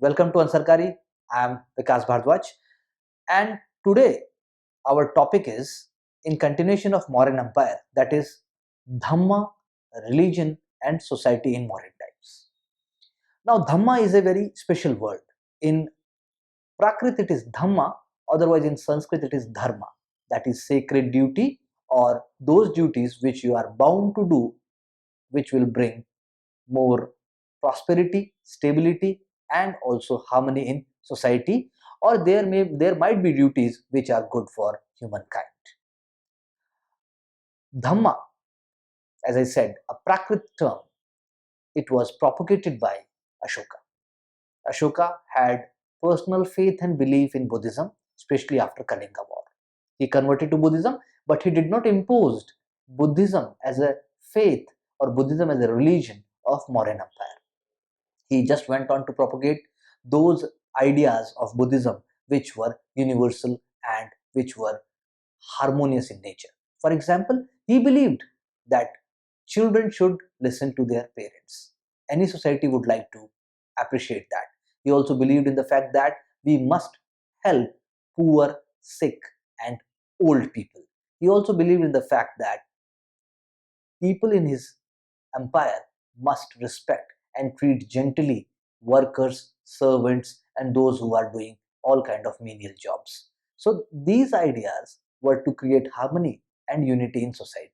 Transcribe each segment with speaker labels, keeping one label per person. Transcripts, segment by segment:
Speaker 1: Welcome to Ansarkari. I am Vikas Bhardwaj, and today our topic is in continuation of Mauryan Empire, that is Dhamma, religion and society in modern times. Now, Dhamma is a very special word. In Prakrit it is Dhamma, otherwise in Sanskrit it is Dharma, that is sacred duty or those duties which you are bound to do, which will bring more prosperity, stability, and also harmony in society, or there might be duties which are good for humankind. Dhamma, as I said, a Prakrit term, it was propagated by Ashoka. Ashoka had personal faith and belief in Buddhism, especially after Kalinga War. He converted to Buddhism, but he did not impose Buddhism as a faith or Buddhism as a religion of Mauryan Empire. He just went on to propagate those ideas of Buddhism which were universal and which were harmonious in nature. For example, he believed that children should listen to their parents. Any society would like to appreciate that. He also believed in the fact that we must help poor, sick, and old people. He also believed in the fact that people in his empire must respect and treat gently workers, servants, and those who are doing all kind of menial jobs. So these ideas were to create harmony and unity in society.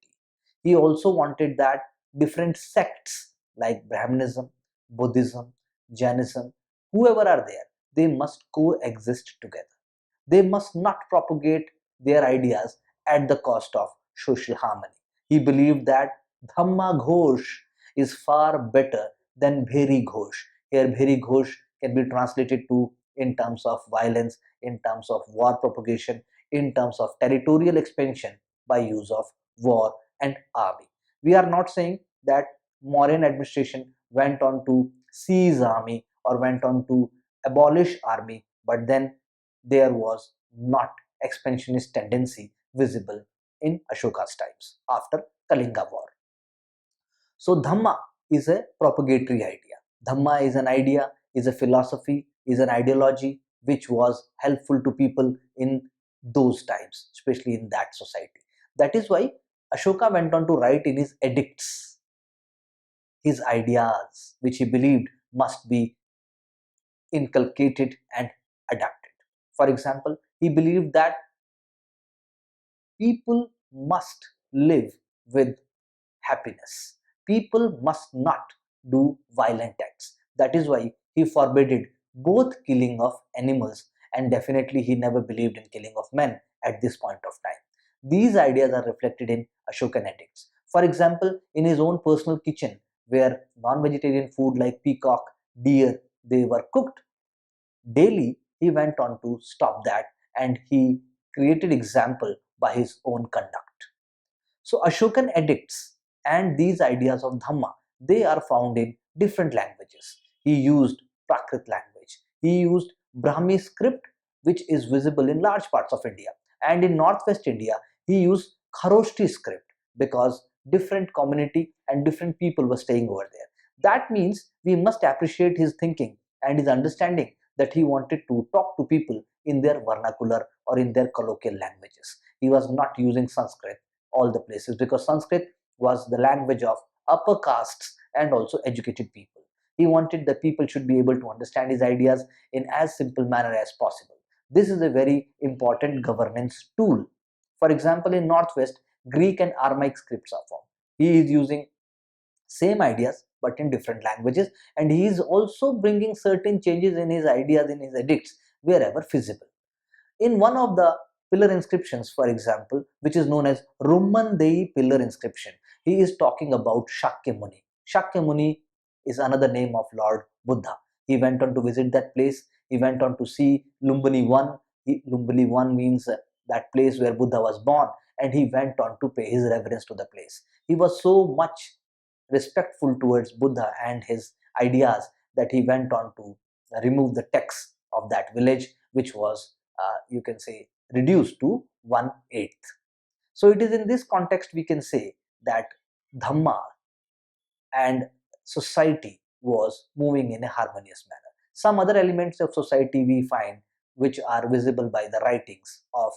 Speaker 1: He also wanted that different sects like Brahmanism, Buddhism, Jainism, whoever are there, they must coexist together. They must not propagate their ideas at the cost of social harmony. He believed that Dhamma Ghosh is far better than Bheri Ghosh. Here, Bheri Ghosh can be translated to in terms of violence, in terms of war propagation, in terms of territorial expansion by use of war and army. We are not saying that Mauryan administration went on to seize army or went on to abolish army, but then there was not expansionist tendency visible in Ashoka's times after Kalinga War. So Dhamma is a propagatory idea. Dhamma is an idea, is a philosophy, is an ideology which was helpful to people in those times, especially in that society. That is why Ashoka went on to write in his edicts his ideas, which he believed must be inculcated and adapted. For example, he believed that people must live with happiness. People must not do violent acts. That is why he forbade both killing of animals, and definitely he never believed in killing of men at this point of time. These ideas are reflected in Ashokan edicts. For example, in his own personal kitchen, where non-vegetarian food like peacock, deer, they were cooked daily, he went on to stop that and he created example by his own conduct. So Ashokan edicts and these ideas of Dhamma, they are found in different languages. He used Prakrit language. He used Brahmi script, which is visible in large parts of India. And in Northwest India, he used Kharoshti script because different community and different people were staying over there. That means we must appreciate his thinking and his understanding that he wanted to talk to people in their vernacular or in their colloquial languages. He was not using Sanskrit all the places because Sanskrit was the language of upper castes and also educated people. He wanted the people should be able to understand his ideas in as simple manner as possible. This is a very important governance tool. For example, in Northwest, Greek and Aramaic scripts are formed. He is using same ideas but in different languages, and he is also bringing certain changes in his ideas in his edicts wherever feasible. In one of the pillar inscriptions, for example, which is known as Rumindei pillar inscription, he is talking about Shakya Muni. Shakya Muni is another name of Lord Buddha. He went on to visit that place. He went on to see Lumbini 1. Lumbini 1 means that place where Buddha was born, and he went on to pay his reverence to the place. He was so much respectful towards Buddha and his ideas that he went on to remove the text of that village, which was, you can say, reduced to 1/8. So it is in this context we can say that Dhamma and society was moving in a harmonious manner. Some other elements of society we find which are visible by the writings of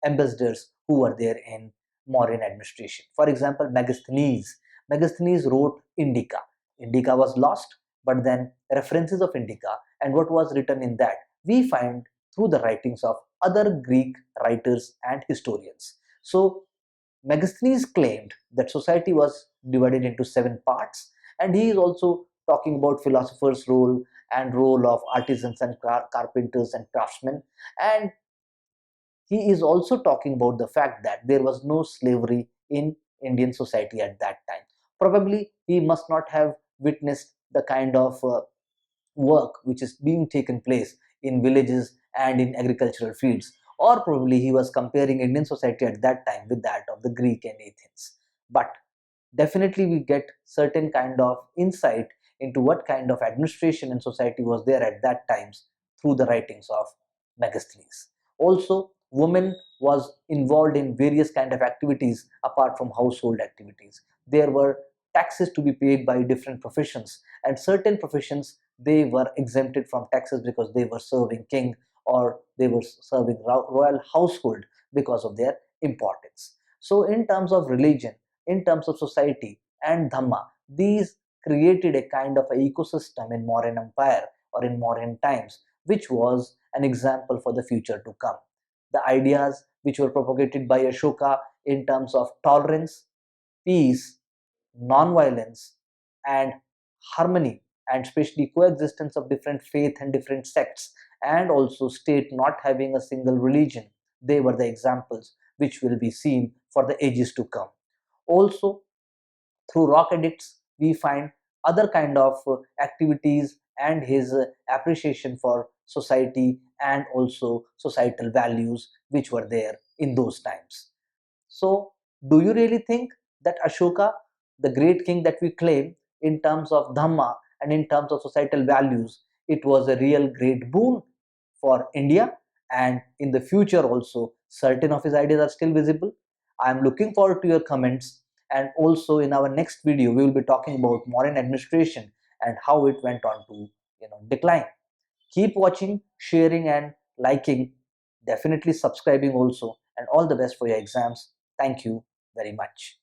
Speaker 1: ambassadors who were there in Mauryan administration. For example, Megasthenes. Megasthenes wrote Indica. Indica was lost, but then references of Indica and what was written in that we find through the writings of other Greek writers and historians. So Megasthenes claimed that society was divided into 7 parts, and he is also talking about philosophers' role and role of artisans and carpenters and craftsmen, and he is also talking about the fact that there was no slavery in Indian society at that time. Probably he must not have witnessed the kind of work which is being taken place in villages and in agricultural fields, or probably he was comparing Indian society at that time with that of the Greek and Athens. But definitely we get certain kind of insight into what kind of administration and society was there at that times through the writings of Megasthenes. Also, women was involved in various kind of activities apart from household activities. There were taxes to be paid by different professions, and certain professions they were exempted from taxes because they were serving king or they were serving royal household because of their importance. So in terms of religion, in terms of society and Dhamma, these created a kind of an ecosystem in Mauryan Empire or in Mauryan times, which was an example for the future to come. The ideas which were propagated by Ashoka in terms of tolerance, peace, non-violence, and harmony, and especially coexistence of different faith and different sects, and also state not having a single religion, they were the examples which will be seen for the ages to come. Also, through rock edicts we find other kind of activities and his appreciation for society and also societal values which were there in those times. So do you really think that Ashoka, the great king that we claim, in terms of Dhamma and in terms of societal values, it was a real great boon for India, and in the future also certain of his ideas are still visible? I am looking forward to your comments, and also in our next video we will be talking about Mauryan administration and how it went on to decline. Keep watching, sharing and liking, definitely subscribing also, and all the best for your exams. Thank you very much.